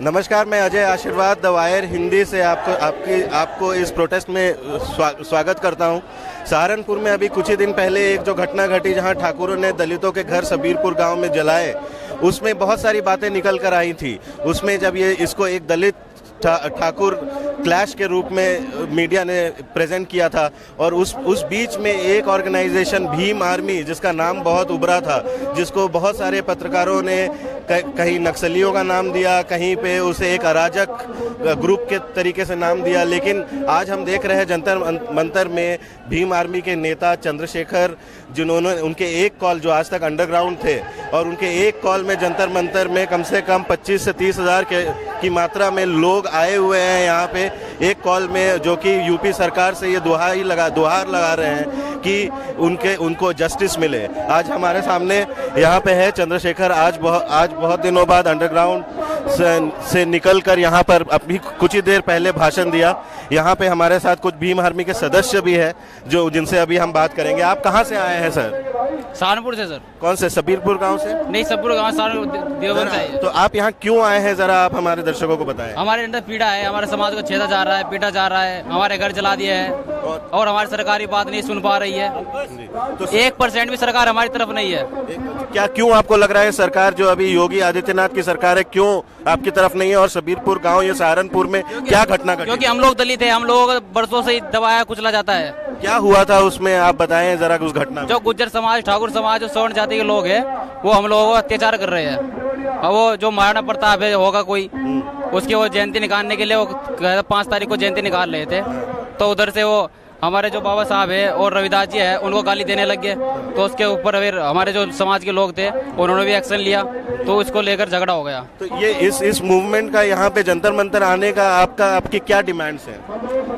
नमस्कार, मैं अजय आशीर्वाद द वायर हिंदी से आपको इस प्रोटेस्ट में स्वागत करता हूं। सहारनपुर में अभी कुछ ही दिन पहले एक जो घटना घटी जहां ठाकुरों ने दलितों के घर सबीरपुर गांव में जलाए, उसमें बहुत सारी बातें निकल कर आई थी। उसमें जब इसको एक दलित ठाकुर क्लैश के रूप में मीडिया ने प्रेजेंट किया था और उस बीच में एक ऑर्गेनाइजेशन भीम आर्मी, जिसका नाम बहुत उभरा था, जिसको बहुत सारे पत्रकारों ने कहीं नक्सलियों का नाम दिया, कहीं पे उसे एक अराजक ग्रुप के तरीके से नाम दिया। लेकिन आज हम देख रहे हैं जंतर मंतर में भीम आर्मी के नेता चंद्रशेखर, जिन्होंने उनके एक कॉल जो आज तक अंडरग्राउंड थे और उनके एक कॉल में जंतर मंतर में कम से कम 25 से 30 हज़ार की मात्रा में लोग आए हुए हैं यहाँ पे एक कॉल में, जो कि यूपी सरकार से ये दुहार लगा रहे हैं कि उनको जस्टिस मिले। आज हमारे सामने यहाँ पे है चंद्रशेखर, आज बहुत दिनों बाद अंडरग्राउंड से निकलकर यहाँ पर अभी कुछ ही देर पहले भाषण दिया। यहाँ पे हमारे साथ कुछ भीम आर्मी के सदस्य भी है जिनसे अभी हम बात करेंगे। आप कहाँ से आए हैं सर? सहारनपुर से सर। कौन से, सबीरपुर गांव से? नहीं, सबीरपुर गांव, सहारनपुर देवबंद से। तो आप यहाँ क्यों आए हैं, जरा आप हमारे दर्शकों को बताएं। हमारे अंदर पीड़ा है, हमारे समाज को छेदा जा रहा है, पीटा जा रहा है, हमारे घर जला दिया है और हमारी सरकारी बात नहीं सुन पा रही है। तो 1% भी सरकार हमारी तरफ नहीं है। क्यों आपको लग रहा है सरकार जो अभी योगी आदित्यनाथ की सरकार है, क्यों आपकी तरफ नहीं है? और सबीरपुर गांव ये सहारनपुर में क्या घटना घटी? क्योंकि हम लोग दलित है, हम लोगों को बरसों से दबाया कुचला जाता है। क्या हुआ था उसमें, आप बताएं जरा उस घटना में। जो गुज्जर समाज, ठाकुर समाज, जो सवर्ण जाति के लोग हैं, वो हम लोगों को अत्याचार कर रहे हैं। और वो जो महाराणा प्रताप है होगा कोई, उसकी वो जयंती निकालने के लिए वो 5 तारीख को जयंती निकाल रहे थे, तो उधर से वो हमारे जो बाबा साहब है और रविदास जी है उनको गाली देने लग गए। तो उसके ऊपर फिर हमारे जो समाज के लोग थे उन्होंने भी एक्शन लिया, तो इसको लेकर झगड़ा हो गया। तो ये इस मूवमेंट का यहाँ पे जंतर मंतर आने का आपकी क्या डिमांड्स है?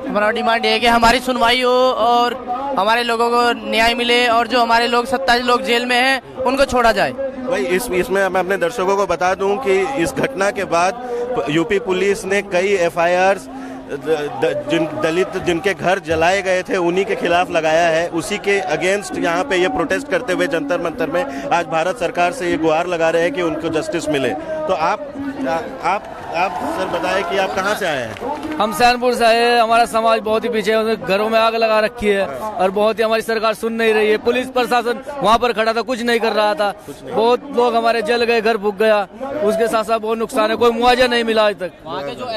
हमारा डिमांड ये है कि हमारी सुनवाई हो और हमारे लोगों को न्याय मिले और जो हमारे लोग 27 लोग जेल में हैं उनको छोड़ा जाए। भाई इसमें मैं अपने दर्शकों को बता दूं कि इस घटना के बाद यूपी पुलिस ने कई FIRs जिनके घर जलाए गए थे उन्हीं के खिलाफ लगाया है। उसी के अगेंस्ट यहाँ पे ये प्रोटेस्ट करते हुए जंतर मंतर में आज भारत सरकार से ये गुहार लगा रहे हैं कि उनको जस्टिस मिले। तो आप सर बताएं कि आप कहाँ से आए हैं? हम सहारनपुर से आए। हमारा समाज बहुत ही पीछे है, घरों में आग लगा रखी है और बहुत ही हमारी सरकार सुन नहीं रही है। पुलिस प्रशासन वहाँ पर खड़ा था, कुछ नहीं कर रहा था। बहुत लोग हमारे जल गए, घर फूक गया, उसके साथ साथ बहुत नुकसान है। कोई मुआवजा नहीं मिला आज तक,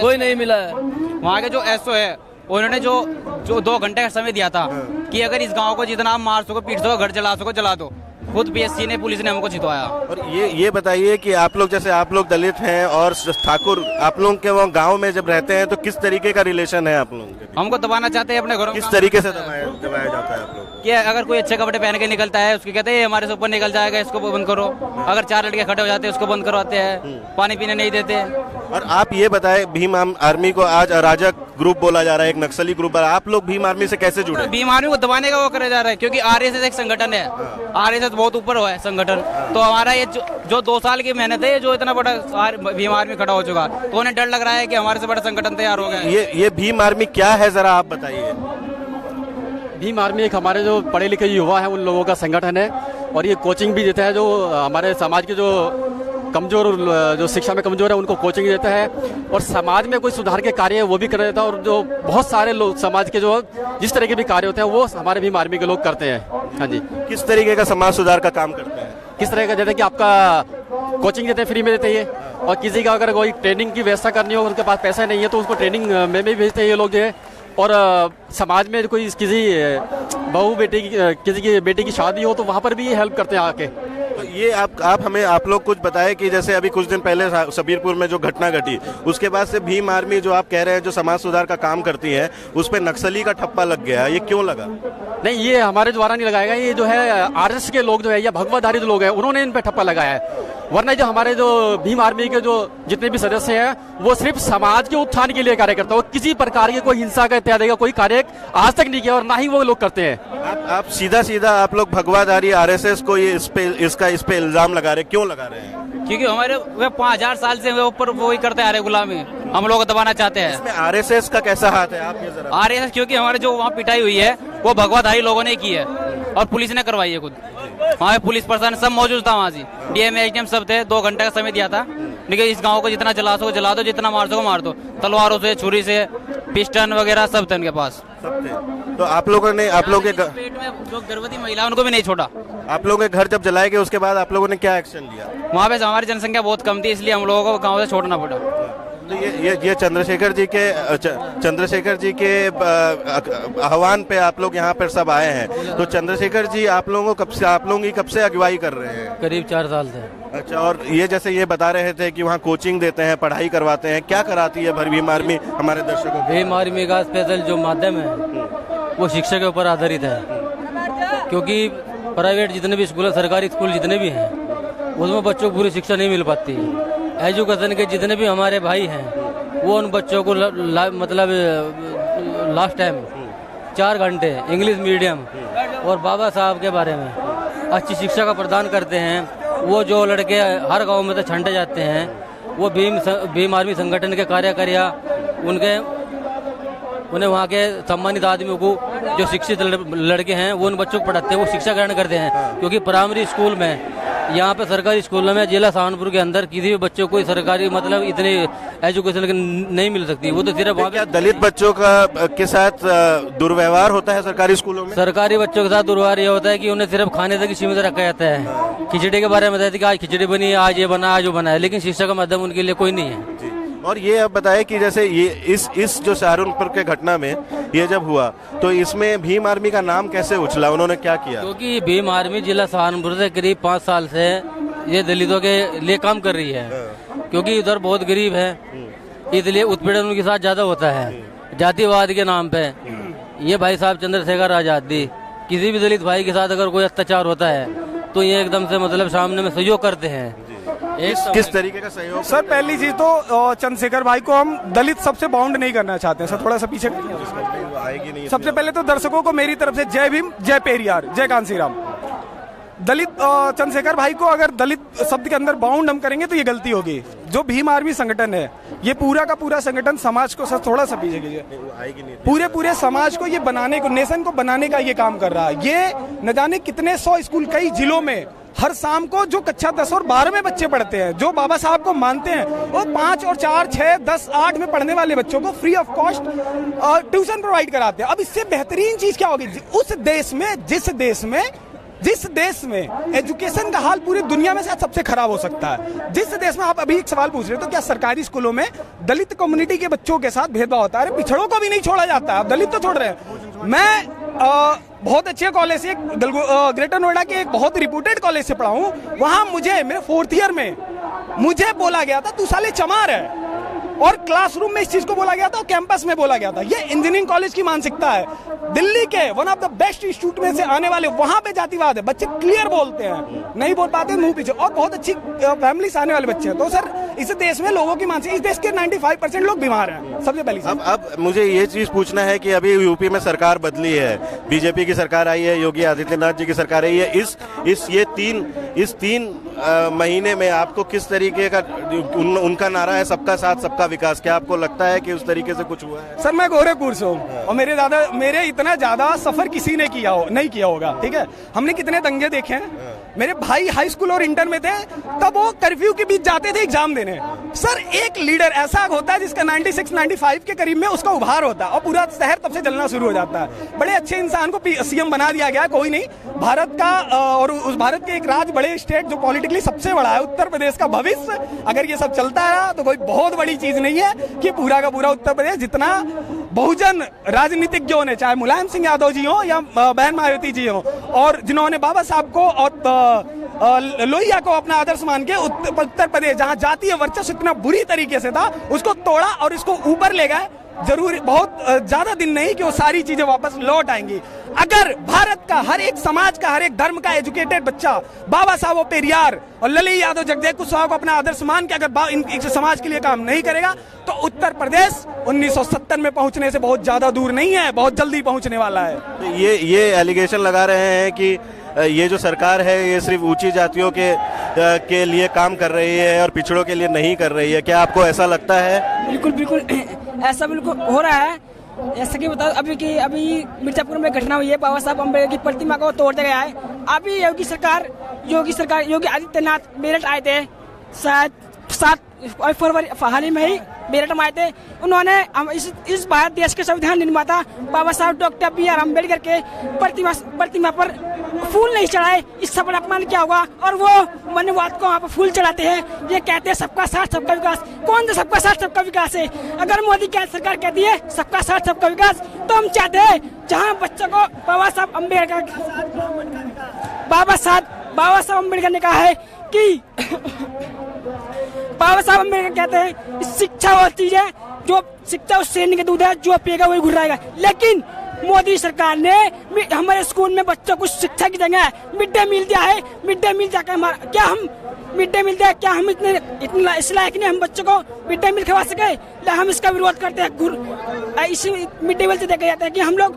कोई नहीं मिला है। वहाँ के जो SO है उन्होंने जो 2 घंटे का समय दिया था कि अगर इस गांव को जितना आप मार सको, पीट सको, घर जला सको, जला दो। खुद PSC ने, पुलिस ने हमको जितवाया। और ये बताइए कि आप लोग दलित हैं और ठाकुर, आप लोग के वो गांव में जब रहते हैं तो किस तरीके का रिलेशन है आप लोगों के? हमको दबाना चाहते हैं अपने घरों। किस तरीके से दबाया जाता है आप लोग? कि अगर कोई अच्छे कपड़े पहन के निकलता है उसके कहते हैं हमारे से ऊपर निकल जाएगा, इसको बंद करो। अगर 4 लड़के खड़े हो जाते हैं उसको बंद करवाते हैं, पानी पीने नहीं देते। और आप ये बताएं, भीम आर्मी को आज अराजक ग्रुप बोला जा रहा है, एक नक्सली ग्रुप। आप लोग भीम आर्मी से कैसे जुड़े? भीम आर्मी को दबाने का वो करे जा रहा है क्योंकि RSS एक संगठन है। RSS बहुत ऊपर हुआ है संगठन। तो हमारा ये जो 2 साल की मेहनत है, जो इतना बड़ा भीम आर्मी खड़ा हो चुका, तो उन्हें डर लग रहा है कि हमारे से बड़ा संगठन तैयार हो गया। ये भीम आर्मी क्या है, जरा आप बताइए। भीम आर्मी एक हमारे जो पढ़े लिखे युवा है उन लोगों का संगठन है और ये कोचिंग भी देता है। जो हमारे समाज के जो कमजोर, जो शिक्षा में कमजोर है उनको कोचिंग देता है और समाज में कोई सुधार के कार्य है वो भी कर देता है। और जो बहुत सारे लोग समाज के जो जिस तरह के भी कार्य होते हैं वो हमारे भीम आर्मी के लोग करते हैं। हाँ जी। किस तरीके का समाज सुधार का काम करते हैं? किस तरह का, जैसे कि आपका कोचिंग देते हैं, फ्री में देते हैं ये। और किसी का अगर कोई ट्रेनिंग की व्यवस्था करनी हो, उनके पास पैसा नहीं है तो उसको ट्रेनिंग में भी भेजते हैं ये लोग जो है। और समाज में कोई किसी बहू बेटी की, किसी की बेटी की शादी हो तो वहाँ पर भी ये हेल्प करते हैं आके। ये आप लोग कुछ बताएं कि जैसे अभी कुछ दिन पहले सबीरपुर में जो घटना घटी, उसके बाद से भीम आर्मी जो आप कह रहे हैं जो समाज सुधार का काम करती है, उस पर नक्सली का ठप्पा लग गया, ये क्यों लगा? नहीं, ये हमारे द्वारा नहीं लगाएगा। ये जो है RSS के लोग जो है या भगवाधारी जो लोग हैं उन्होंने इन पे ठप्पा लगाया है। वरना जो हमारे जो भीम आर्मी के जो जितने भी सदस्य हैं वो सिर्फ समाज के उत्थान के लिए कार्य करते हैं और किसी प्रकार की कोई हिंसा का इत्यादि का कोई कार्य आज तक नहीं किया और ना ही वो लोग करते हैं। आप सीधा आप लोग भगवाधारी RSS को ये इस पे इल्जाम लगा रहे, क्यों लगा रहे हैं? क्योंकि हमारे वे 5000 साल से वे ऊपर वो ही करते आ रहे गुलामी, हम लोग को दबाना चाहते हैं। इसमें RSS का कैसा हाथ है? आप ये जरा। RSS क्योंकि हमारे जो वहाँ पिटाई हुई है वो भगवाधारी लोगों ने की है और पुलिस ने करवाई है खुद। वहाँ पुलिस प्रशासन सब मौजूद था, वहाँ से DM SDM सब थे। 2 घंटे का समय दिया था लेकिन इस गांव को जितना जला सको जला दो, जितना मार सको मार दो, तलवारों से, छुरी से, पिस्टन वगैरह सब थे उनके पास। तो आप लोगों ने, आप लोगों के पेट में जो गर्भवती महिला उनको भी नहीं छोड़ा। आप लोगों के घर जब जलाए गए उसके बाद आप लोगों ने क्या एक्शन लिया? वहाँ पे हमारी जनसंख्या बहुत कम थी, इसलिए हम लोगों को गाँव से छोड़ना पड़ा। तो ये चंद्रशेखर जी के आह्वान पे आप लोग यहाँ पर सब आए हैं। तो चंद्रशेखर जी आप लोगों की कब से अगुवाई कर रहे हैं? करीब 4 साल से। अच्छा, और ये जैसे ये बता रहे थे कि वहाँ कोचिंग देते हैं, पढ़ाई करवाते हैं, क्या कराती है भीम आर्मी हमारे दर्शकों को? भीम आर्मी का स्पेशल जो माध्यम है वो शिक्षा के ऊपर आधारित है, क्योंकि प्राइवेट जितने भी स्कूल, सरकारी स्कूल जितने भी हैं उसमें बच्चों को पूरी शिक्षा नहीं मिल पाती। एजुकेशन के जितने भी हमारे भाई हैं वो उन बच्चों को मतलब लास्ट टाइम 4 घंटे इंग्लिश मीडियम और बाबा साहब के बारे में अच्छी शिक्षा का प्रदान करते हैं। वो जो लड़के हर गांव में तो छंटे जाते हैं, वो भीम आर्मी संगठन के कार्यकर्ता उन्हें वहाँ के सम्मानित आदमियों को जो शिक्षित लड़के हैं वो उन बच्चों को पढ़ाते हैं, वो शिक्षा ग्रहण करते हैं। क्योंकि प्राइमरी स्कूल में, यहाँ पे सरकारी स्कूलों में जिला सहारनपुर के अंदर किसी भी बच्चों को सरकारी मतलब इतनी एजुकेशन नहीं मिल सकती। वो तो सिर्फ वहाँ क्या दलित बच्चों के साथ दुर्व्यवहार होता है सरकारी स्कूलों में? सरकारी बच्चों के साथ दुर्व्यवहार ये होता है कि उन्हें सिर्फ खाने तक सीमित रखा जाता है। खिचड़ी के बारे में बताते कि आज खिचड़ी बनी है, आज ये बना, आज वो बना है, लेकिन शिक्षा का माध्यम उनके लिए कोई नहीं है। और ये अब बताए कि जैसे ये इस जो सहारनपुर के घटना में ये जब हुआ तो इसमें भीम आर्मी का नाम कैसे उछला, उन्होंने क्या किया? क्योंकि भीम आर्मी जिला सहारनपुर से करीब 5 साल से ये दलितों के लिए काम कर रही है, क्योंकि उधर बहुत गरीब है, इसलिए उत्पीड़न उनके साथ ज्यादा होता है। जातिवाद के नाम पे ये भाई साहब चंद्रशेखर आजादी किसी भी दलित भाई के साथ अगर कोई अत्याचार होता है तो ये एकदम से मतलब सामने में सहयोग करते हैं। किस तरीके का सहयोग? सर पहली चीज तो चंद्रशेखर भाई को हम दलित सबसे बाउंड नहीं करना चाहते हैं। सर थोड़ा सा पीछे आएगी नहीं। सबसे पहले तो दर्शकों को मेरी तरफ से जय भीम, जय पेरियार, जय कांसीराम। दलित चंद्रशेखर भाई को अगर दलित शब्द के अंदर बाउंड हम करेंगे तो ये गलती होगी। जो भीम आर्मी संगठन है ये पूरा का पूरा संगठन समाज को, सर थोड़ा सा पीछे कीजिए, पूरे समाज को ये बनाने को, नेशन को बनाने का ये काम कर रहा है। ये न जाने कितने 100 स्कूल कई जिलों में हर शाम को जो कक्षा 10 और 12 में बच्चे पढ़ते हैं, जो बाबा साहब को मानते हैं, वो 5 और 4, 6, 10, 8 में पढ़ने वाले बच्चों को free of cost tuition provide कराते हैं। अब इससे बेहतरीन चीज क्या होगी? उस देश में, जिस देश में एजुकेशन का हाल पूरी दुनिया में शायद सबसे खराब हो सकता है, जिस देश में, आप अभी एक सवाल पूछ रहे हो तो क्या सरकारी स्कूलों में दलित कम्युनिटी के बच्चों के साथ भेदभाव होता है? अरे पिछड़ों को भी नहीं छोड़ा जाता है, आप दलित तो छोड़ रहे हैं। मैं बहुत अच्छे कॉलेज से, ग्रेटर नोएडा के एक बहुत रिप्यूटेड कॉलेज से पढ़ा हूँ। वहां मुझे मेरे 4th ईयर में मुझे बोला गया था तू साले चमार है, और क्लासरूम में इस चीज को बोला गया था और कैंपस में बोला गया था। ये इंजीनियरिंग कॉलेज की मानसिकता है। दिल्ली के one of the best institute में से आने वाले, वहां पे जातिवाद है, बच्चे क्लियर बोलते हैं, नहीं बोल पाते मुंह पीछे, और बहुत अच्छी फैमिली से आने वाले बच्चे हैं। तो सर इस देश में लोगों की मानसिकता, इस देश के 95% लोग बीमार हैं, सबसे पहली चीज। अब मुझे ये चीज पूछना है कि अभी यूपी में सरकार बदली है, बीजेपी की सरकार आई है, योगी आदित्यनाथ जी की सरकार आई है। इस तीन महीने में आपको किस तरीके का उनका नारा है सबका साथ सबका विकास, क्या आपको लगता है कि उस तरीके से कुछ हुआ है? सर मैं गोरखपुर से हूँ और मेरे इतना ज्यादा सफर किसी ने नहीं किया होगा, ठीक है। हमने कितने दंगे देखे हैं। मेरे भाई हाई स्कूल और इंटर में थे तब वो कर्फ्यू के बीच जाते थे एग्जाम देने। सर एक लीडर ऐसा होता है जिसका 96-95 के करीब में उसका उभार होता है और पूरा शहर तब से जलना शुरू हो जाता है। बड़े अच्छे इंसान को सीएम बना दिया गया, कोई नहीं, भारत का और उस भारत के एक राज्य, बड़े स्टेट जो पॉलिटिकली सबसे बड़ा है, उत्तर प्रदेश का भविष्य अगर ये सब चलता रहा तो कोई बहुत बड़ी चीज नहीं है कि पूरा का पूरा उत्तर प्रदेश जितना बहुजन राजनीतिज्ञों ने, चाहे मुलायम सिंह यादव जी हो या बहन मायावती जी हो, और जिन्होंने बाबा साहब को और लोहिया को अपना आदर्श मान के उत्तर प्रदेश जहां जातीय वर्चस्व इतना बुरी तरीके से था उसको तोड़ा और इसको ऊपर ले गए। जरूर बहुत ज्यादा दिन नहीं कि वो सारी चीजें वापस लौट आएंगी। अगर भारत का हर एक समाज का, हर एक धर्म का एजुकेटेड बच्चा बाबा साहब पेरियार और लली यादव जगदेव कुशवाहा को अपना आदर्श मान के अगर इन समाज के लिए काम नहीं करेगा तो उत्तर प्रदेश 1970 में पहुंचने से बहुत ज्यादा दूर नहीं है, बहुत जल्दी पहुंचने वाला है। तो ये एलिगेशन लगा रहे हैं कि ये जो सरकार है ये सिर्फ ऊंची जातियों के लिए काम कर रही है और पिछड़ों के लिए नहीं कर रही है, क्या आपको ऐसा लगता है? बिल्कुल ऐसा बिल्कुल हो रहा है। जैसे कि बताओ अभी मिर्जापुर में घटना हुई है, बाबा साहब अम्बेडकर की प्रतिमा को तोड़ दिया गया है। अभी योगी आदित्यनाथ मेरठ आए थे शायद फरवरी हाल ही में ही मेरठ में आए थे। उन्होंने हम इस भारत देश के संविधान निर्माता बाबा साहब डॉक्टर B.R. अम्बेडकर के प्रतिमा पर फूल नहीं चढ़ाए, इससे बड़ा अपमान क्या होगा। और वो मनुवाद को वहाँ पर फूल चढ़ाते हैं, ये कहते हैं सबका साथ सबका विकास। कौन सा सबका साथ सबका विकास है? अगर मोदी की सरकार कहती है सबका साथ सबका विकास, तो हम चाहते हैं जहाँ बच्चों को बाबा साहब अम्बेडकर ने कहा है कि बाबा साहब अम्बेडकर कहते हैं शिक्षा वो चीज है, जो शिक्षा उस शेरनी का दूध है, जो पिएगा वही घुराएगा। लेकिन मोदी सरकार ने हमारे स्कूल में बच्चों को शिक्षा की जगह मिड डे मील दिया है। मिड डे मील जाकर मिड डे मील दिया, क्या हम इतना इस लायक नहीं हम बच्चों को मिड डे मील खवा सके? हम इसका विरोध करते हैं। इसी मिड डे मील से देखा जाता है कि हम लोग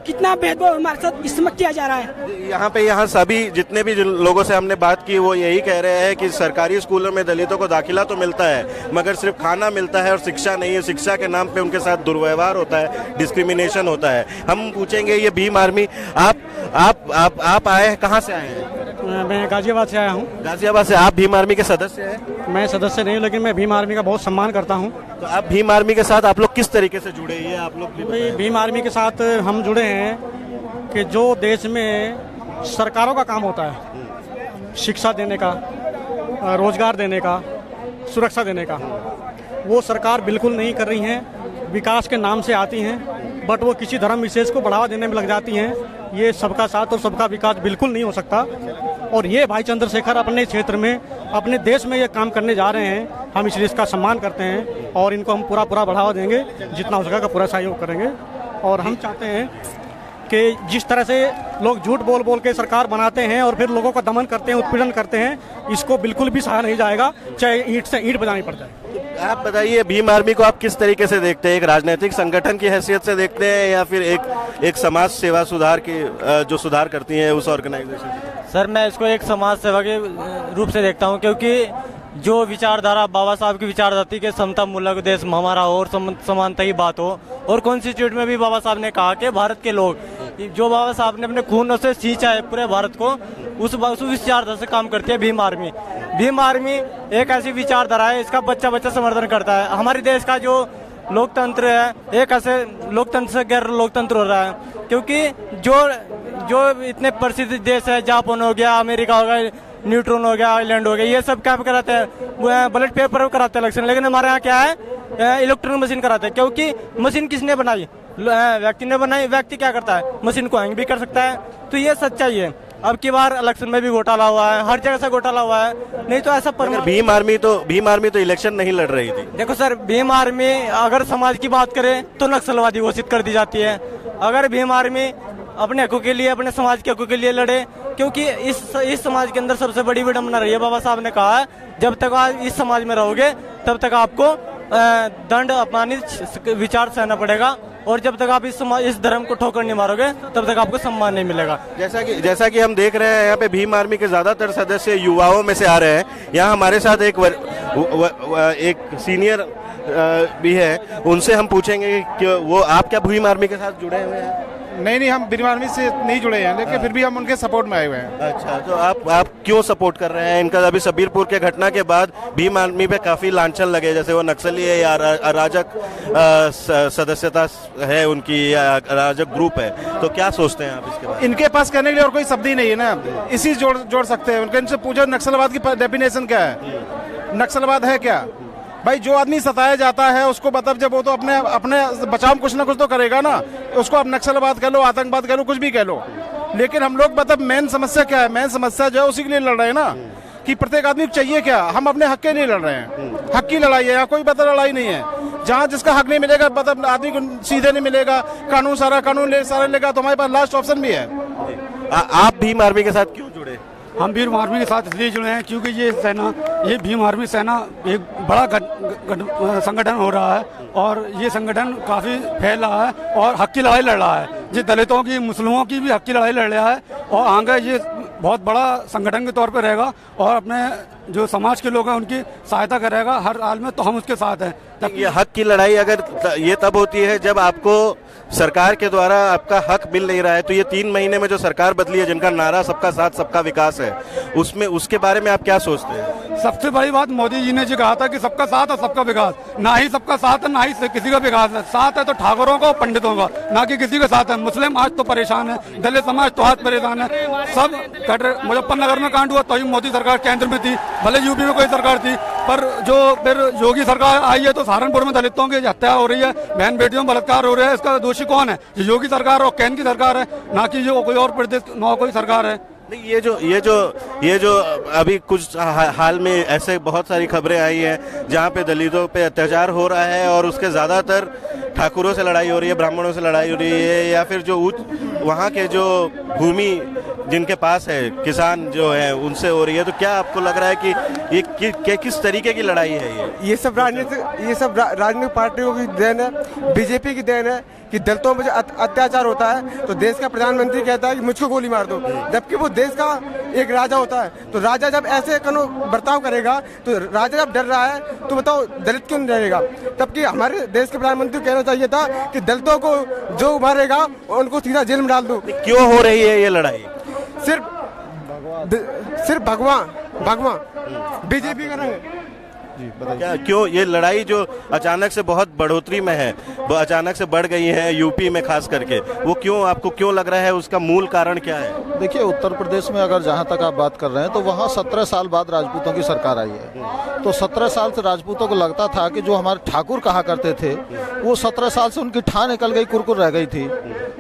कितना भेदभाव हमारे साथ इस समय किया जा रहा है। यहाँ सभी जितने भी लोगों से हमने बात की वो यही कह रहे हैं कि सरकारी स्कूलों में दलितों को दाखिला तो मिलता है, मगर सिर्फ खाना मिलता है और शिक्षा नहीं है। शिक्षा के नाम पे उनके साथ दुर्व्यवहार होता है, डिस्क्रिमिनेशन होता है। हम पूछेंगे ये भीम आर्मी, आप आए कहाँ से आए हैं? मैं गाजियाबाद से आया हूँ। गाजियाबाद से। आप भीम आर्मी के सदस्य हैं? मैं सदस्य नहीं हूँ, लेकिन मैं भीम आर्मी का बहुत सम्मान करता हूँ। तो आप भीम आर्मी के साथ आप लोग किस तरीके से जुड़े, ये आप लोग भी बताएं। भीम आर्मी के साथ हम जुड़े हैं कि जो देश में सरकारों का काम होता है, शिक्षा देने का, रोजगार देने का, सुरक्षा देने का, वो सरकार बिल्कुल नहीं कर रही है। विकास के नाम से आती हैं, बट वो किसी धर्म विशेष को बढ़ावा देने में लग जाती हैं। ये सबका साथ और सबका विकास बिल्कुल नहीं हो सकता। और ये भाई चंद्रशेखर अपने क्षेत्र में, अपने देश में ये काम करने जा रहे हैं। हम इसलिए इसका सम्मान करते हैं और इनको हम पूरा बढ़ावा देंगे, जितना हो सकेगा पूरा सहयोग करेंगे। और हम चाहते हैं कि जिस तरह से लोग झूठ बोल के सरकार बनाते हैं और फिर लोगों का दमन करते हैं, उत्पीड़न करते हैं, इसको बिल्कुल भी सहा नहीं जाएगा, चाहे ईंट से ईंट बजानी पड़ जाए। आप बताइए भीम आर्मी को आप किस तरीके से देखते हैं? एक राजनीतिक संगठन की हैसियत से देखते हैं या फिर एक समाज सेवा सुधार की जो सुधार करती है उस ऑर्गेनाइजेशन? सर मैं इसको एक समाज सेवा के रूप से देखता हूँ, क्योंकि जो विचारधारा बाबा साहब की विचारधारा के समता मूलक देश हमारा हो और समानता की बात हो, और कॉन्स्टिट्यूट में भी बाबा साहब ने कहा कि भारत के लोग जो बाबा साहब ने अपने खून से सींचा है पूरे भारत को, उस विचारधारा से काम करती है भीम आर्मी। भीम आर्मी एक ऐसी विचारधारा है, इसका बच्चा समर्थन करता है। हमारे देश का जो लोकतंत्र है एक ऐसे लोकतंत्र से गैर लोकतंत्र हो रहा है, क्योंकि जो इतने प्रसिद्ध देश है, जापान हो गया, अमेरिका हो गया, न्यूट्रॉन हो गया, आइलैंड हो गया, ये सब क्या कराते हैं? बैलेट पेपर कराते हैं इलेक्शन। लेकिन हमारे यहाँ क्या है? इलेक्ट्रॉनिक मशीन कराते हैं, क्योंकि मशीन किसने बनाई? व्यक्ति ने बनाई। व्यक्ति क्या करता है? मशीन को हैंग भी कर सकता है। तो ये सच्चाई है। अब की बार इलेक्शन में भी घोटाला हुआ है, हर जगह से घोटाला हुआ है। नहीं तो ऐसा भीम आर्मी तो इलेक्शन नहीं लड़ रही थी। देखो सर, भीम आर्मी अगर समाज की बात करे तो नक्सलवादी घोषित कर दी जाती है। अगर भीम आर्मी अपने हकों के लिए, अपने समाज के हकों के लिए लड़े, क्योंकि इस समाज के अंदर सबसे बड़ी विडंबना रही है। बाबा साहब ने कहा है जब तक आप इस समाज में रहोगे तब तक आपको दंड अपमानित विचार सहना पड़ेगा, और जब तक आप इस धर्म को ठोकर नहीं मारोगे तब तक आपको सम्मान नहीं मिलेगा। जैसा कि हम देख रहे हैं यहाँ पे भीम आर्मी के ज्यादातर सदस्य युवाओं में से आ रहे हैं। यहाँ हमारे साथ एक सीनियर भी है, उनसे हम पूछेंगे कि वो आप क्या भीम आर्मी के साथ जुड़े हुए हैं? नहीं, हम भीम आर्मी से नहीं जुड़े हैं, लेकिन फिर भी हम उनके सपोर्ट में आए हुए हैं। अच्छा, तो आप क्यों सपोर्ट कर रहे हैं इनका? अभी सबीरपुर के घटना के बाद भीम आर्मी पे काफी लांछन लगे, जैसे वो नक्सली है या अराजक सदस्यता है उनकी, या अराजक ग्रुप है। तो क्या सोचते हैं आप इसके बारे में? इनके पास कहने के लिए और कोई शब्द ही नहीं है ना, इसी जोड़ सकते हैं। उनके इनसे पूछो नक्सलवाद की डेफिनेशन क्या है, नक्सलवाद है क्या? भाई जो आदमी सताया जाता है उसको मतलब जब वो तो अपने बचाव कुछ ना कुछ तो करेगा ना। उसको आप नक्सलवाद कह लो, आतंकवाद कह लो, कुछ भी कह लो, लेकिन हम लोग मतलब मेन समस्या क्या है? मेन समस्या जो है उसी के लिए लड़ रहे हैं ना, कि प्रत्येक आदमी को चाहिए क्या? हम अपने हक के लिए लड़ रहे हैं। हक की लड़ाई है, यहाँ कोई मतलब लड़ाई नहीं है। जहाँ जिसका हक नहीं मिलेगा, मतलब आदमी को सीधे नहीं मिलेगा, कानून सारा लेगा, तो हमारे पास लास्ट ऑप्शन भी है। आप भीम आर्मी के साथ क्यों जुड़े? हम भीम आर्मी के साथ इसलिए जुड़े हैं क्योंकि ये भीम आर्मी सेना एक बड़ा संगठन हो रहा है, और ये संगठन काफ़ी फैल रहा है और हक की लड़ाई लड़ रहा है। ये दलितों की, मुस्लिमों की भी हक की लड़ाई लड़ रहा है, और आगे ये बहुत बड़ा संगठन के तौर पर रहेगा, और अपने जो समाज के लोग हैं उनकी सहायता करेगा हर हाल में। तो हम उसके साथ हैं। ये हक की लड़ाई अगर ये तब होती है जब आपको सरकार के द्वारा आपका हक मिल नहीं रहा है। तो ये 3 महीने में जो सरकार बदली है, जिनका नारा सबका साथ सबका विकास है, उसके बारे में आप क्या सोचते हैं? सबसे बड़ी बात मोदी जी ने जो कहा था कि सबका साथ और सबका विकास, ना ही सबका साथ है ना ही किसी का विकास है। साथ है तो ठाकुरों का और पंडितों का, ना कि किसी का साथ है। मुस्लिम आज तो परेशान है, दलित समाज तो आज परेशान है, सब कट रहे। मुजफ्फरनगर में कांड हुआ तो ही मोदी सरकार केंद्र में थी, भले यूपी में कोई सरकार थी, पर जो फिर योगी सरकार आई है तो सहारनपुर में दलितों की हत्या हो रही है, बहन बेटियों में बलात्कार हो रहे हैं। इसका दोषी कौन है? योगी सरकार और केंद्र की सरकार है, ना कि जो कोई और प्रदेश न कोई सरकार है। नहीं, ये जो अभी कुछ हाल में ऐसे बहुत सारी खबरें आई हैं जहाँ पे दलितों पे अत्याचार हो रहा है और उसके ज़्यादातर ठाकुरों से लड़ाई हो रही है, ब्राह्मणों से लड़ाई हो रही है, या फिर जो वहाँ के जो भूमि जिनके पास है, किसान जो है, उनसे हो रही है। तो क्या आपको लग रहा है कि ये किस तरीके की लड़ाई है? ये सब राजनीतिक पार्टियों की देन है, बीजेपी की देन है कि दलितों पर अत्याचार होता है तो देश का प्रधानमंत्री कहता है कि मुझको गोली मार दो, जबकि वो देश का एक राजा होता है। तो राजा जब ऐसे बर्ताव करेगा, तो राजा जब डर रहा है तो बताओ दलित क्यों नहीं डरेगा? तबकि हमारे देश के प्रधानमंत्री को कहना चाहिए था कि दलितों को जो मारेगा उनको सीधा जेल में डाल दो। क्यों हो रही है ये लड़ाई? सिर्फ भगवान बीजेपी का रंग। क्या क्यों ये लड़ाई जो अचानक से बहुत बढ़ोतरी में है, वो अचानक से बढ़ गई है यूपी में खास करके, वो क्यों आपको क्यों लग रहा है? उसका मूल कारण क्या है? देखिए, उत्तर प्रदेश में अगर जहां तक आप बात कर रहे हैं तो वहां 17 साल बाद राजपूतों की सरकार आई है। तो 17 साल से राजपूतों को लगता था कि जो हमारे ठाकुर कहा करते थे वो 17 साल से उनकी ठान निकल गई, कुरकुर रह गई थी।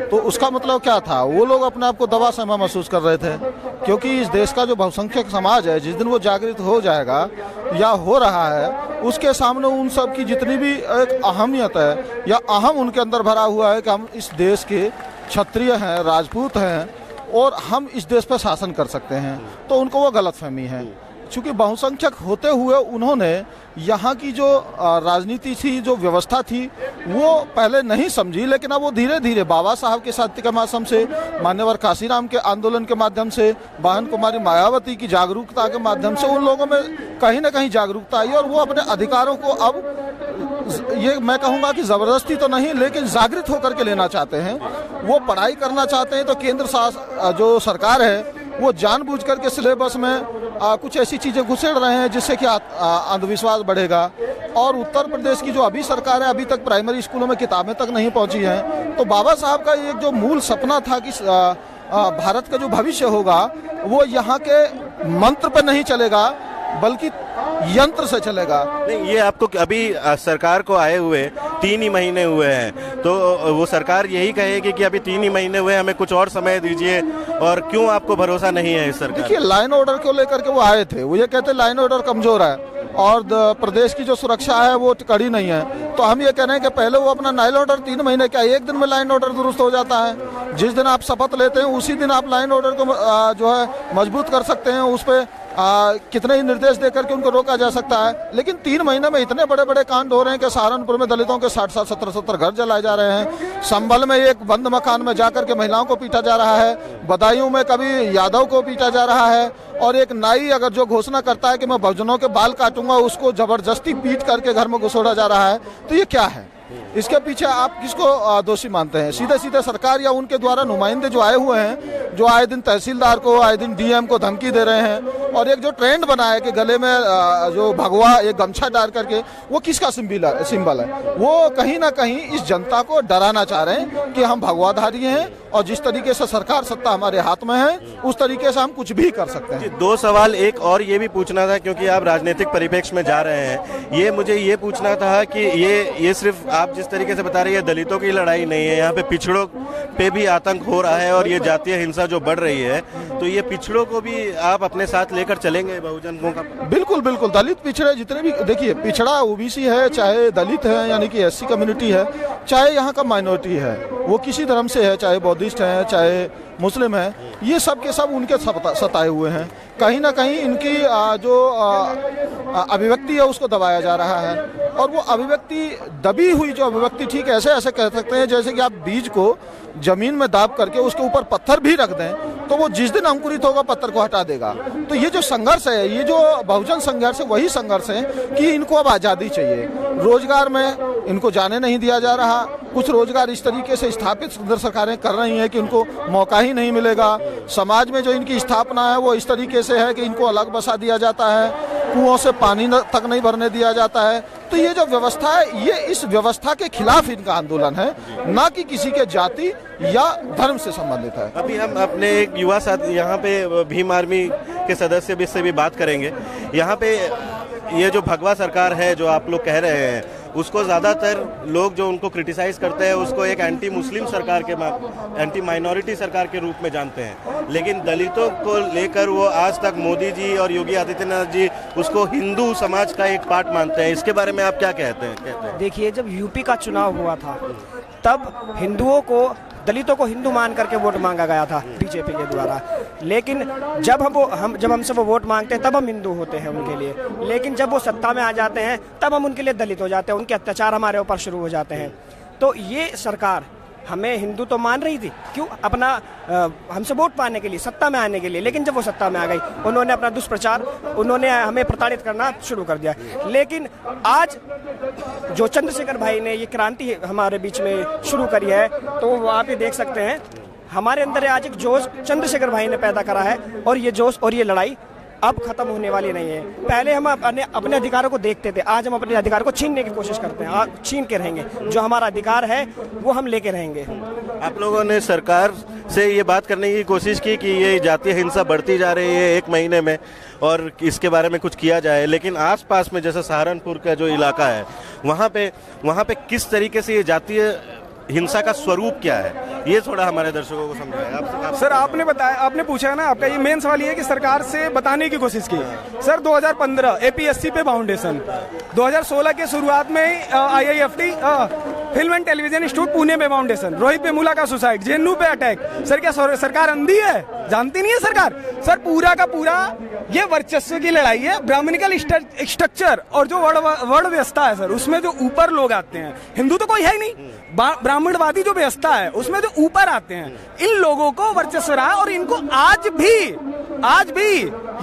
तो उसका मतलब क्या था? वो लोग अपने आप को दबा सहमा महसूस कर रहे थे, क्योंकि इस देश का जो बहुसंख्यक समाज है, जिस दिन वो जागृत हो जाएगा या हो रहा है, उसके सामने उन सब की जितनी भी एक अहमियत है या अहम उनके अंदर भरा हुआ है कि हम इस देश के क्षत्रिय हैं, राजपूत हैं और हम इस देश पर शासन कर सकते हैं, तो उनको वो गलतफहमी है। चूंकि बहुसंख्यक होते हुए उन्होंने यहाँ की जो राजनीति थी, जो व्यवस्था थी, वो पहले नहीं समझी, लेकिन अब वो धीरे धीरे बाबा साहब के साहित्य के माध्यम से, मान्यवर काशीराम के आंदोलन के माध्यम से, बहन कुमारी मायावती की जागरूकता के माध्यम से उन लोगों में कहीं ना कहीं जागरूकता आई और वो अपने अधिकारों को अब, ये मैं कहूँगा कि ज़बरदस्ती तो नहीं लेकिन जागृत होकर के लेना चाहते हैं। वो पढ़ाई करना चाहते हैं तो केंद्र जो सरकार है वो जानबूझ करके सिलेबस में कुछ ऐसी चीज़ें घुसेड़ रहे हैं जिससे कि अंधविश्वास बढ़ेगा। और उत्तर प्रदेश की जो अभी सरकार है, अभी तक प्राइमरी स्कूलों में किताबें तक नहीं पहुंची हैं। तो बाबा साहब का एक जो मूल सपना था कि भारत का जो भविष्य होगा वो यहाँ के मंत्र पर नहीं चलेगा बल्कि यंत्र से चलेगा। नहीं, ये आपको अभी सरकार को आए हुए 3 ही महीने हुए हैं, तो वो सरकार यही कहेगी कि अभी 3 ही महीने हुए, हमें कुछ और समय दीजिए, और क्यों आपको भरोसा नहीं है इस सरकार? देखिए, लाइन ऑर्डर को लेकर के वो आए थे, वो ये कहते लाइन ऑर्डर कमजोर है और प्रदेश की जो सुरक्षा है वो कड़ी नहीं है। तो हम ये कह रहे हैं कि पहले वो अपना लाइन ऑर्डर 3 महीने क्या एक दिन में लाइन ऑर्डर दुरुस्त हो जाता है? जिस दिन आप शपथ लेते हैं उसी दिन आप लाइन ऑर्डर को जो है मजबूत कर सकते हैं, उस पर कितने ही निर्देश देकर के उनको रोका जा सकता है। लेकिन 3 महीने में इतने बड़े बड़े कांड हो रहे हैं कि सहारनपुर में दलितों के 60 70 घर जलाए जा रहे हैं, संभल में एक बंद मकान में जाकर के महिलाओं को पीटा जा रहा है, बदायूं में कभी यादव को पीटा जा रहा है, और एक नाई अगर जो घोषणा करता है कि मैं बहुजनों के बाल काटूंगा उसको जबरदस्ती पीट करके घर में घुसोड़ा जा रहा है। तो ये क्या है? इसके पीछे आप किसको दोषी मानते हैं? सीधे सीधे सरकार या उनके द्वारा नुमाइंदे जो आए हुए हैं, जो आए दिन तहसीलदार को, आए दिन डीएम को धमकी दे रहे हैं, और एक जो ट्रेंड बना है कि गले में जो भगवा एक गमछा डाल करके, वो किसका सिंबल है? वो कहीं ना कहीं इस जनता को डराना चाह रहे हैं कि हम भगवाधारी हैं और जिस तरीके से सरकार सत्ता हमारे हाथ में है उस तरीके से हम कुछ भी कर सकते हैं। 2 सवाल एक और ये भी पूछना था, क्योंकि आप राजनीतिक परिप्रेक्ष्य में जा रहे हैं, ये मुझे ये पूछना था कि ये सिर्फ आप जिस तरीके से बता रही है दलितों की लड़ाई नहीं है, यहाँ पे पिछड़ों पे भी आतंक हो रहा है और ये जातीय हिंसा जो बढ़ रही है, तो ये पिछड़ों को भी आप अपने साथ लेकर चलेंगे बहुजनों का? बिल्कुल बिल्कुल, दलित पिछड़े जितने भी, देखिए पिछड़ा ओबीसी है, चाहे दलित है यानी कि एससी कम्युनिटी है, चाहे यहाँ का माइनॉरिटी है, वो किसी धर्म से है, चाहे बौद्धिस्ट है, चाहे मुस्लिम है, ये सब के सब उनके सताए हुए हैं। कहीं ना कहीं इनकी जो अभिव्यक्ति है उसको दबाया जा रहा है, और वो अभिव्यक्ति दबी हुई जो अभिव्यक्ति, ठीक ऐसे ऐसे कह सकते हैं जैसे कि आप बीज को जमीन में दाब करके उसके ऊपर पत्थर भी रख दें तो वो जिस दिन अंकुरित होगा पत्थर को हटा देगा। तो ये जो संघर्ष है, ये जो बहुजन संघर्ष है, वही संघर्ष है कि इनको अब आज़ादी चाहिए। रोजगार में इनको जाने नहीं दिया जा रहा, कुछ रोजगार इस तरीके से स्थापित सुंदर सरकारें कर रही हैं कि उनको मौका ही नहीं मिलेगा। समाज में जो इनकी स्थापना है वो इस तरीके से है कि इनको अलग बसा दिया जाता है, कुओं से पानी तक नहीं भरने दिया जाता है। तो ये जो व्यवस्था है, ये इस व्यवस्था के खिलाफ इनका आंदोलन है, ना कि किसी के जाति या धर्म से संबंधित है। अभी हम अपने एक युवा साथी यहाँ पे भीम आर्मी के सदस्य भी से भी बात करेंगे। यहाँ पे ये जो भगवा सरकार है जो आप लोग कह रहे हैं, उसको ज़्यादातर लोग जो उनको क्रिटिसाइज करते हैं उसको एक एंटी मुस्लिम सरकार के एंटी माइनॉरिटी सरकार के रूप में जानते हैं, लेकिन दलितों को लेकर वो आज तक मोदी जी और योगी आदित्यनाथ जी उसको हिंदू समाज का एक पार्ट मानते हैं। इसके बारे में आप क्या कहते हैं? देखिए, जब यूपी का चुनाव हुआ था तब हिंदुओं को, दलितों को हिंदू मान करके वोट मांगा गया था बीजेपी के द्वारा, लेकिन जब जब हमसे वो वोट मांगते हैं तब हम हिंदू होते हैं उनके लिए, लेकिन जब वो सत्ता में आ जाते हैं तब हम उनके लिए दलित हो जाते हैं, उनके अत्याचार हमारे ऊपर शुरू हो जाते हैं। तो ये सरकार हमें हिंदू तो मान रही थी, क्यों? अपना हमसे वोट पाने के लिए, सत्ता में आने के लिए, लेकिन जब वो सत्ता में आ गई उन्होंने अपना दुष्प्रचार, उन्होंने हमें प्रताड़ित करना शुरू कर दिया। लेकिन आज जो चंद्रशेखर भाई ने ये क्रांति हमारे बीच में शुरू करी है, तो आप ये देख सकते हैं हमारे अंदर आज एक जोश चंद्रशेखर भाई ने पैदा करा है, और ये जोश और ये लड़ाई अब खत्म होने वाली नहीं है। पहले हम अपने अधिकारों को देखते थे, आज हम अपने अधिकार को छीनने की कोशिश करते हैं, छीन के रहेंगे। जो हमारा अधिकार है वो हम लेके रहेंगे। आप लोगों ने सरकार से ये बात करने की कोशिश की कि ये जातीय हिंसा बढ़ती जा रही है 1 महीने में और इसके बारे में कुछ किया जाए, लेकिन आसपास में जैसे सहारनपुर का जो इलाका है वहाँ पे किस तरीके से ये जातीय हिंसा का स्वरूप क्या है, ये थोड़ा हमारे दर्शकों को समझाएं। सर, आपने बताया, आपने पूछा है ना, आपका ये मेन सवाल ये है कि सरकार से बताने की कोशिश की। सर 2015 एपीएससी पे फाउंडेशन, 2016 के शुरुआत में IIFT film and television institute Pune पे फाउंडेशन, रोहित वेमुला का सुसाइड, जेएनयू पे अटैक। सर क्या सरकार अंधी है? जानती नहीं है सरकार? सर पूरा का पूरा ये वर्चस्व की लड़ाई है, ब्राह्मणिकल स्ट्रक्चर और जो वर्ण व्यवस्था है सर, उसमें जो ऊपर लोग आते हैं, हिंदू तो कोई है ही नहीं, ब्राह्मणवादी जो व्यवस्था है उसमें जो ऊपर आते हैं, इन लोगों को वर्चस्व रहा है। और इनको आज भी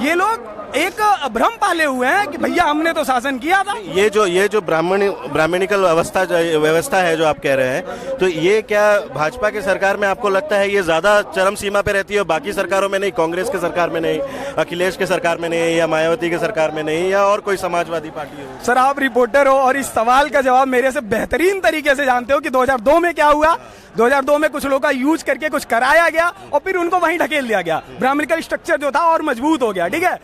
ये लोग एक भ्रम पाले हुए हैं कि भैया हमने तो शासन किया था। ये जो ब्राह्मणिकल व्यवस्था है जो आप कह रहे हैं, तो ये क्या भाजपा की सरकार में आपको लगता है ये ज्यादा चरम सीमा पे रहती है, बाकी सरकारों में नहीं, कांग्रेस के सरकार में नहीं, अखिलेश के सरकार में नहीं, या मायावती के सरकार में नहीं, या और कोई समाजवादी पार्टी हो? सर आप रिपोर्टर हो और इस सवाल का जवाब मेरे से बेहतरीन तरीके से जानते हो कि 2002 में क्या हुआ। 2002 में कुछ लोगों का यूज करके कुछ कराया गया और फिर उनको वहीं ढकेल दिया गया, ब्राह्मणिकल स्ट्रक्चर जो था और मजबूत हो गया। ठीक है,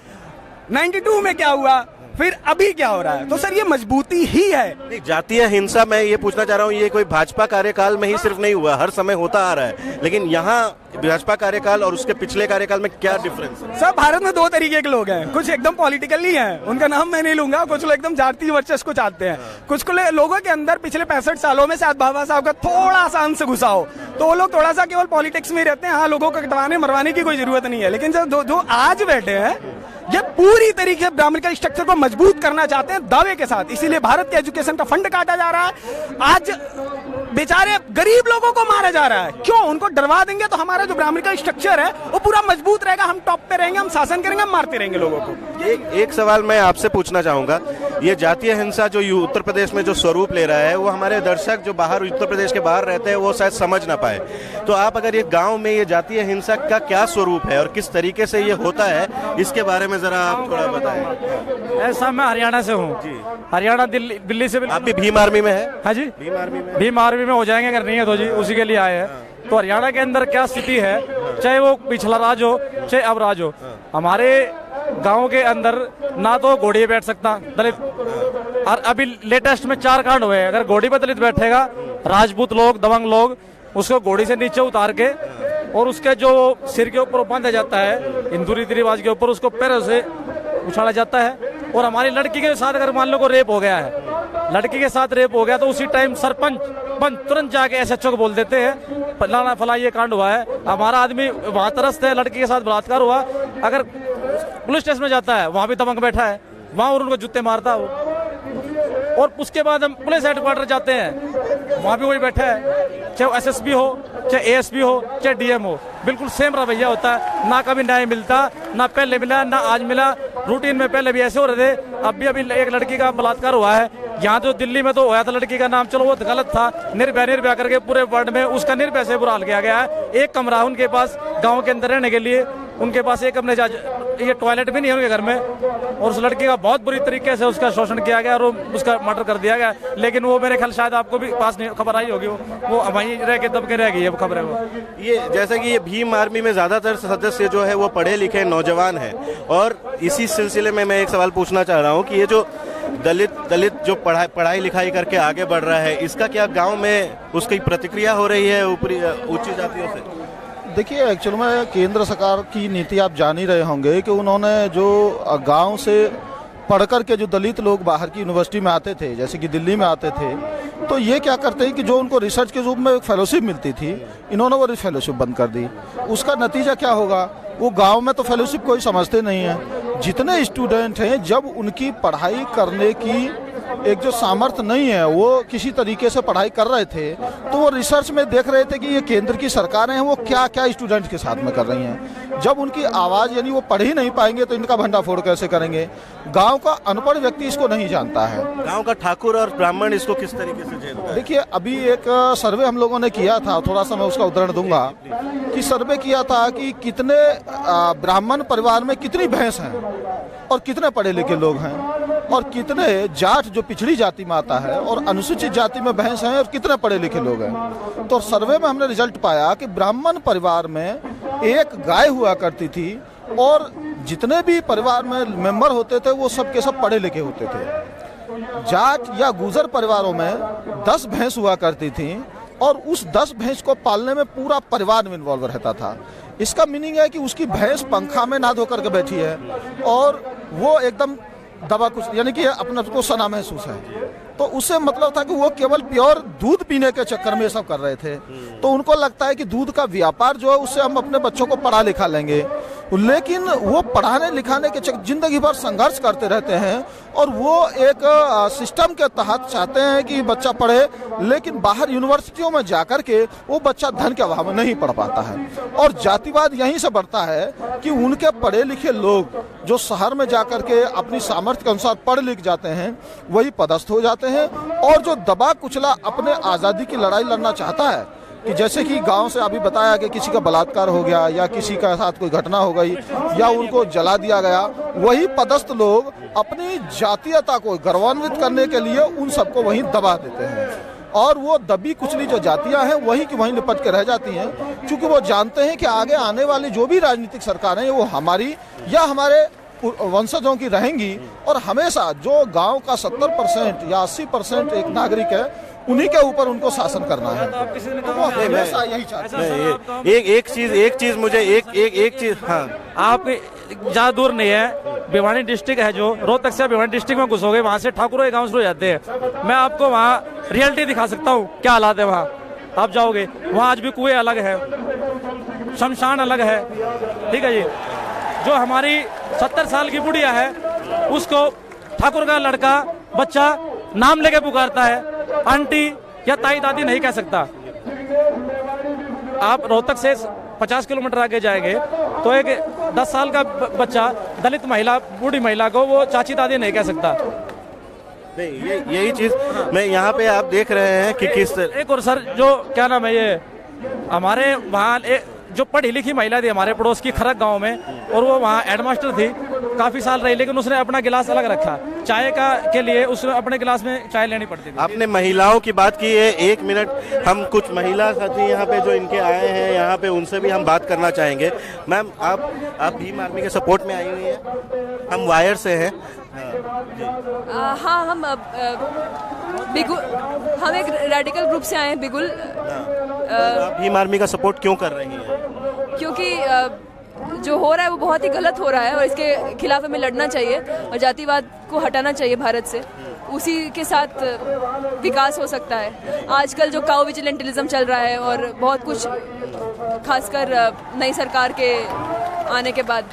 92 में क्या हुआ, फिर अभी क्या हो रहा है? तो सर ये मजबूती ही है। जातीय हिंसा, मैं ये पूछना चाह रहा हूँ, ये कोई भाजपा कार्यकाल में ही सिर्फ नहीं हुआ, हर समय होता आ रहा है, लेकिन यहाँ भाजपा कार्यकाल और उसके पिछले कार्यकाल में क्या डिफरेंस है? सर भारत में 2 तरीके के लोग हैं, कुछ एकदम पॉलिटिकली हैं, उनका नाम मैं नहीं लूंगा, कुछ लोग एकदम जातीय वर्चस्व को चाहते हैं, कुछ लोगों के अंदर पिछले 65 सालों में शायद बाबा साहब का थोड़ा सा अंश घुसा हो, तो वो लोग थोड़ा सा केवल पॉलिटिक्स में रहते हैं। हाँ, लोगों को कटवाने मरवाने की कोई जरूरत नहीं है, लेकिन जो आज बैठे हैं ये पूरी तरीके से ब्राह्मणिकल स्ट्रक्चर को मजबूत करना चाहते हैं दावे के साथ। इसीलिए भारत के एजुकेशन का फंड काटा जा रहा है, आज बेचारे गरीब लोगों को मारा जा रहा है। क्यों? उनको डरवा देंगे तो हमारा जो ब्राह्मणिकल स्ट्रक्चर है वो पूरा मजबूत रहेगा, हम टॉप पे रहेंगे, हम शासन करेंगे, हम मारते रहेंगे लोगों को। एक सवाल मैं आपसे पूछना चाहूंगा, ये जातीय हिंसा जो उत्तर प्रदेश में जो स्वरूप ले रहा है, वो हमारे दर्शक जो बाहर उत्तर प्रदेश के बाहर रहते हैं वो शायद समझ ना पाए, तो आप अगर ये गांव में ये जातीय हिंसा का क्या स्वरूप है और किस तरीके से ये होता है, इसके बारे में जरा आप थोड़ा बताएं। ऐसा, मैं हरियाणा से हूँ, हरियाणा दिल्ली से। आप भी भीम आर्मी में है? हाँ जी, भीम आर्मी में हो जाएंगे, अगर नहीं है तो जी उसी के लिए आए हैं। तो हरियाणा के अंदर क्या स्थिति है, चाहे वो पिछला राज हो चाहे अब राज हो, हमारे गांव के अंदर ना तो घोड़ी पे बैठ सकता दलित, और अभी लेटेस्ट में 4 कांड हुए हैं। अगर घोड़ी पे दलित बैठेगा, राजपूत लोग, दबंग लोग उसको घोड़ी से नीचे उतार के और उसके जो सिर के ऊपर बांधा जाता है हिंदू रीति रिवाज के ऊपर, उसको पैरों से उछाला जाता है। और हमारी लड़की के साथ अगर मान लो को रेप हो गया है, लड़की के साथ रेप हो गया, तो उसी टाइम सरपंच तुरंत जाके एसएचओ को बोल देते हैं फलाना फला ये कांड हुआ है, हमारा आदमी वहां तरस्त है, लड़की के साथ बलात्कार हुआ। अगर पुलिस स्टेशन में जाता है, वहां भी दबंग बैठा है, वहां और उनको जूते मारता है वो। और उसके बाद हम पुलिस हेडक्वार्टर जाते हैं, वहां भी वही बैठा है, चाहे एसएसपी हो, चाहे एएसपी हो, चाहे डीएम हो, बिल्कुल सेम रवैया होता है। ना कभी न्याय मिलता, ना पहले मिला ना आज मिला। रूटीन में पहले भी ऐसे हो रहे थे, अभी एक लड़की का बलात्कार हुआ है यहाँ, जो दिल्ली में तो हुआ था, लड़की का नाम चलो वो गलत था, निर्भया करके पूरे वर्ल्ड में उसका निर्भया से बुरा हाल किया गया है। एक कमरा उनके पास गाँव के अंदर रहने के लिए, उनके पास एक अपने ये टॉयलेट भी नहीं है उनके घर में, और उस लड़की का बहुत बुरी तरीके से उसका शोषण किया गया और उसका मर्डर कर दिया गया। लेकिन वो मेरे ख्याल शायद आपको भी पास नहीं खबर आई होगी, वो वहीं रह के दब के रह गई है वो खबर है। वो ये जैसे कि ये भीम आर्मी में ज्यादातर सदस्य जो है वो पढ़े लिखे नौजवान हैं, और इसी सिलसिले में मैं एक सवाल पूछना चाह रहा हूँ कि ये जो दलित जो पढ़ाई लिखाई करके आगे बढ़ रहा है, इसका क्या गांव में उसकी प्रतिक्रिया हो रही है ऊपरी ऊंची जातियों से? देखिए, एक्चुअल में केंद्र सरकार की नीति आप जान ही रहे होंगे कि उन्होंने जो गांव से पढ़कर के जो दलित लोग बाहर की यूनिवर्सिटी में आते थे, जैसे कि दिल्ली में आते थे, तो ये क्या करते हैं कि जो उनको रिसर्च के रूप में एक फेलोशिप मिलती थी, इन्होंने वो फेलोशिप बंद कर दी। उसका नतीजा क्या होगा? वो गांव में तो फेलोशिप कोई समझते नहीं है। जितने स्टूडेंट हैं, जब उनकी पढ़ाई करने की एक जो सामर्थ्य नहीं है, वो किसी तरीके से पढ़ाई कर रहे थे, तो वो रिसर्च में देख रहे थे कि ये केंद्र की सरकारें हैं, वो क्या क्या स्टूडेंट के साथ में कर रही हैं। जब उनकी आवाज़ यानी वो पढ़ ही नहीं पाएंगे तो इनका भंडाफोड़ कैसे करेंगे? गांव का अनपढ़ व्यक्ति इसको नहीं जानता है। गांव का ठाकुर और ब्राह्मण इसको किस तरीके से झेलता है? देखिए, अभी एक सर्वे हम लोगों ने किया था, थोड़ा सा मैं उसका उदाहरण दूंगा कि सर्वे किया था कि कितने ब्राह्मण परिवार में कितनी भैंस हैं और कितने पढ़े लिखे लोग हैं, और कितने जाट जो पिछड़ी जाति में आता है और अनुसूचित जाति में भैंस हैं, और कितने पढ़े लिखे लोग हैं। तो सर्वे में हमने रिजल्ट पाया कि ब्राह्मण परिवार में एक गाय हुआ करती थी, और जितने भी परिवार में मेंबर होते थे वो सब के सब पढ़े लिखे होते थे। जाट या गुजर परिवारों में 10 भैंस हुआ करती थी, और उस 10 भैंस को पालने में पूरा परिवार में इन्वॉल्व रहता था। इसका मीनिंग है कि उसकी भैंस पंखा में ना धो करके बैठी है, और वो एकदम दबा कुछ यानी कि अपने को सना महसूस है। तो उससे मतलब था कि वो केवल प्योर दूध पीने के चक्कर में ये सब कर रहे थे। तो उनको लगता है कि दूध का व्यापार जो है उससे हम अपने बच्चों को पढ़ा लिखा लेंगे, लेकिन वो पढ़ाने लिखाने के चक्कर जिंदगी भर संघर्ष करते रहते हैं, और वो एक सिस्टम के तहत चाहते हैं कि बच्चा पढ़े, लेकिन बाहर यूनिवर्सिटियों में जाकर के वो बच्चा धन के अभाव में नहीं पढ़ पाता है। और जातिवाद यहीं से बढ़ता है कि उनके पढ़े लिखे लोग जो शहर में जाकर के अपनी सामर्थ्य के अनुसार पढ़ लिख जाते हैं, वही पदस्थ हो जाते हैं, और जो दबा कुचला अपने आज़ादी की लड़ाई लड़ना चाहता है, कि जैसे कि गांव से अभी बताया कि किसी का बलात्कार हो गया या किसी का साथ कोई घटना हो गई या उनको जला दिया गया, वही पदस्थ लोग अपनी जातीयता को गौरवान्वित करने के लिए उन सबको वहीं दबा देते हैं, और वो दबी कुचली जो जातियां हैं वहीं की वहीं लिपट के रह जाती हैं, क्योंकि वो जानते हैं कि आगे आने वाली जो भी राजनीतिक सरकारें वो हमारी या हमारे वंशजों की रहेंगी, और हमेशा जो गांव का 70% या 80% एक नागरिक है, उन्हीं के ऊपर उनको शासन करना है। तो वो हमेशा यही चाहते हैं। एक चीज मुझे एक चीज, हाँ, आप ज्यादा दूर नहीं है, भिवानी डिस्ट्रिक्ट है, जो रोहतक से भिवानी डिस्ट्रिक्ट में घुसोगे, वहाँ से ठाकुरों के गाँव शुरू हो जाते हैं। मैं आपको वहाँ रियलिटी दिखा सकता हूँ, क्या हालात है वहाँ। आप जाओगे वहाँ आज भी कुएं अलग है, शमशान अलग है, ठीक है जी। जो हमारी 70 साल की बुढ़िया है, उसको ठाकुर का लड़का बच्चा नाम लेके पुकारता है, आंटी या ताई दादी नहीं कह सकता। आप रोहतक से 50 किलोमीटर आगे जाएंगे तो एक 10 साल का बच्चा दलित महिला, बूढ़ी महिला को वो चाची दादी नहीं कह सकता। नहीं, यही चीज मैं यहाँ पे आप देख रहे हैं कि किस एक और सर, जो क्या नाम है, ये हमारे वहाँ जो पढ़ी लिखी महिला थी हमारे पड़ोस की खरक गांव में, और वो वहाँ हेडमास्टर थी, काफी साल रही, लेकिन उसने अपना गिलास अलग रखा चाय का के लिए, उसने अपने गिलास में चाय लेनी पड़ती थी। आपने महिलाओं की बात की है, 1 मिनट हम कुछ महिला साथी यहाँ पे जो इनके आए हैं यहाँ पे, उनसे भी हम बात करना चाहेंगे। मैम, आप भीम आर्मी के सपोर्ट में आई हुई हैं? हम वायर से हैं। हाँ, हम एक रेडिकल ग्रुप से आए हैं, बिगुल। आप भीम आर्मी का सपोर्ट क्यों कर रही हैं? क्योंकि जो हो रहा है वो बहुत ही गलत हो रहा है, और इसके खिलाफ हमें लड़ना चाहिए और जातिवाद को हटाना चाहिए भारत से। उसी के साथ विकास हो सकता है। आजकल जो काउ विजिलेंटलिज्म चल रहा है, और बहुत कुछ खासकर नई सरकार के आने के बाद,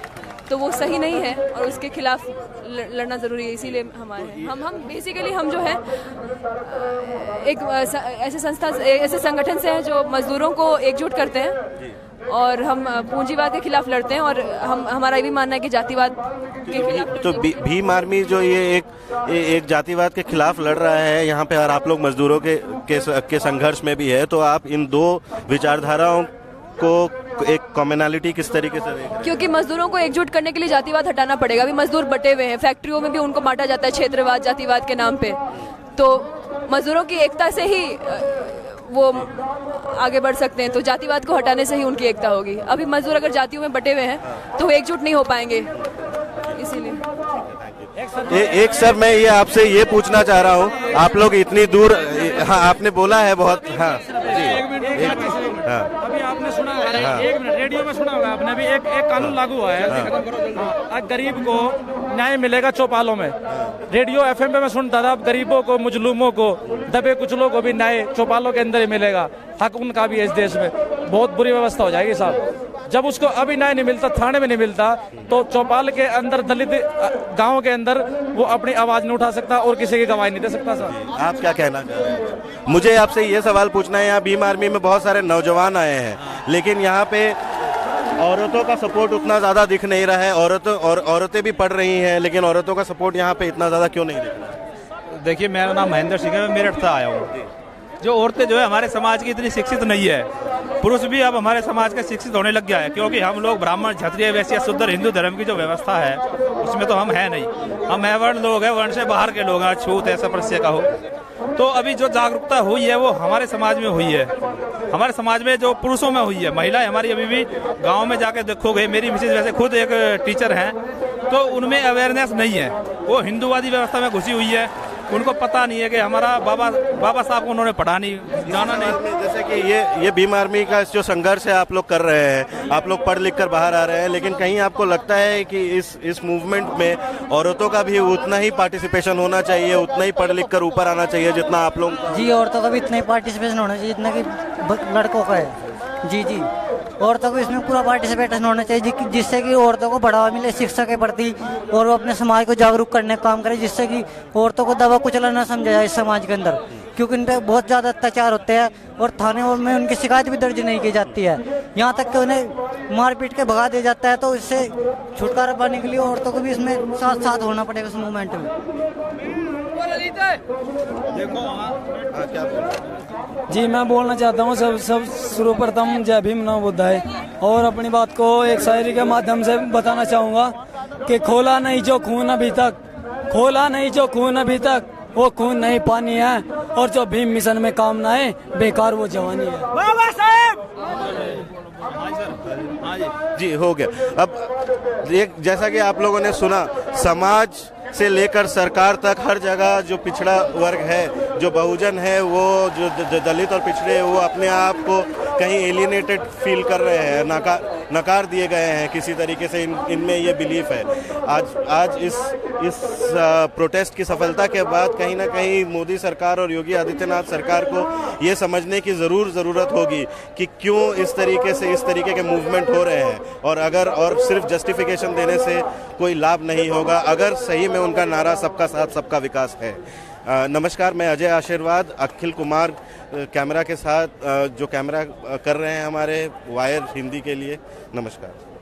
तो वो सही नहीं है, और उसके खिलाफ लड़ना ज़रूरी है। इसीलिए हमारे हम बेसिकली हम जो है एक ऐसे संगठन से हैं जो मजदूरों को एकजुट करते हैं, और हम पूंजीवाद के खिलाफ लड़ते हैं, और हमारा ये भी मानना है कि जातिवाद के खिलाफ। तो भीम आर्मी जो ये एक जातिवाद के खिलाफ लड़ रहा है यहाँ पे, और आप लोग मजदूरों के संघर्ष में भी है, तो आप इन दो विचारधाराओं को एक कॉमनैलिटी किस तरीके से देख रहे हैं? क्योंकि मजदूरों को एकजुट करने के लिए जातिवाद हटाना पड़ेगा। अभी मजदूर बटे हुए हैं, फैक्ट्रियों में भी उनको बांटा जाता है क्षेत्रवाद जातिवाद के नाम पे। तो मजदूरों की एकता से ही वो आगे बढ़ सकते हैं। तो जातिवाद को हटाने से ही उनकी एकता होगी। अभी मजदूर अगर जातियों में बटे हुए हैं तो वो एकजुट नहीं हो पाएंगे, इसीलिए। एक सर मैं ये आपसे ये पूछना चाह रहा हूँ, आप लोग इतनी दूर, हाँ आपने बोला है बहुत, हाँ जी, हाँ अभी आपने सुना होगा, एक मिनट, रेडियो में सुना होगा आपने, अभी एक कानून लागू हुआ है, आज गरीब को न्याय मिलेगा चौपालों में। रेडियो एफएम पे मैं सुनता था, अब गरीबों को, मुजलूमों को, दबे कुचलों को भी न्याय चौपालों के अंदर ही मिलेगा। हक उनका भी है इस देश में। बहुत बुरी व्यवस्था हो जाएगी साहब जब उसको अभी न्याय नहीं मिलता, थाने में नहीं मिलता, तो चौपाल के अंदर दलित गांव के अंदर वो अपनी आवाज नहीं उठा सकता और किसी की गवाही नहीं दे सकता। सर आप क्या कहना चाह रहे हैं? मुझे आपसे ये सवाल पूछना है, यहाँ भीम आर्मी में बहुत सारे नौजवान आए हैं, लेकिन यहाँ पे औरतों का सपोर्ट उतना ज़्यादा दिख नहीं रहा है। औरतें भी पढ़ रही हैं, लेकिन औरतों का सपोर्ट यहाँ पे इतना ज़्यादा क्यों नहीं दिख रहा? देखिए, मेरा नाम महेंद्र सिंह है, मैं मेरठ से आया हूँ। जो औरतें जो है हमारे समाज की इतनी शिक्षित नहीं है, पुरुष भी अब हमारे समाज का शिक्षित होने लग गया है, क्योंकि हम लोग ब्राह्मण, क्षत्रिय, वैश्य, शूद्र हिंदू धर्म की जो व्यवस्था है उसमें तो हम है नहीं। हम अवर्ण लोग हैं, वर्ण से बाहर के लोग हैं, छूत है, सप्रस्य का हो। तो अभी जो जागरूकता हुई है वो हमारे समाज में हुई है, हमारे समाज में जो पुरुषों में हुई है। महिलाएं हमारी अभी भी गाँव में जाके देखोगे, मेरी मिसेज वैसे खुद एक टीचर हैं, तो उनमें अवेयरनेस नहीं है। वो हिंदूवादी व्यवस्था में घुसी हुई है, उनको पता नहीं है कि हमारा बाबा साहब को उन्होंने पढ़ा नहीं, जाना नहीं। जैसे कि ये भीम आर्मी का जो संघर्ष है आप लोग कर रहे हैं, आप लोग पढ़ लिख कर बाहर आ रहे हैं, लेकिन कहीं आपको लगता है कि इस मूवमेंट में औरतों का भी उतना ही पार्टिसिपेशन होना चाहिए, उतना ही पढ़ लिख कर ऊपर आना चाहिए जितना आप लोग? जी, औरतों का भी इतना ही पार्टिसिपेशन होना चाहिए जितना कि लड़कों का है। जी, औरतों को इसमें पूरा पार्टिसिपेशन होना चाहिए, जिससे कि औरतों को बढ़ावा मिले शिक्षा के प्रति, और वो अपने समाज को जागरूक करने का काम करे, जिससे कि औरतों को दबा कुचला न समझा जाए इस समाज के अंदर, क्योंकि इन पर बहुत ज़्यादा अत्याचार होते हैं और थाने में उनकी शिकायत भी दर्ज नहीं की जाती है, यहाँ तक कि उन्हें मार पीट के भगा दिया जाता है। तो इससे छुटकारा पाने के लिए औरतों को भी इसमें साथ साथ होना पड़ेगा इस मूवमेंट में। जी, मैं बोलना चाहता हूँ सब सर्वप्रथम जय भीम नमो बुद्धाय, और अपनी बात को एक शायरी के माध्यम से बताना चाहूँगा कि खोला नहीं जो खून अभी तक, खोला नहीं जो खून अभी तक, वो खून नहीं पानी है, और जो भीम मिशन में काम ना है बेकार वो जवानी है। बाबा साहब जी, हो गया। अब जैसा कि आप लोगों ने सुना, समाज से लेकर सरकार तक हर जगह जो पिछड़ा वर्ग है, जो बहुजन है, वो जो दलित और पिछड़े, वो अपने आप को कहीं एलियनेटेड फील कर रहे हैं, नकार दिए गए हैं किसी तरीके से। इनमें ये बिलीफ है। आज इस प्रोटेस्ट की सफलता के बाद कहीं ना कहीं मोदी सरकार और योगी आदित्यनाथ सरकार को ये समझने की ज़रूरत होगी कि क्यों इस तरीके के मूवमेंट हो रहे हैं, और सिर्फ जस्टिफिकेशन देने से कोई लाभ नहीं होगा, अगर सही में उनका नारा सबका साथ सबका विकास है। नमस्कार, मैं अजय आशीर्वाद, अखिल कुमार कैमरा के साथ जो कैमरा कर रहे हैं हमारे वायर हिंदी के लिए। नमस्कार।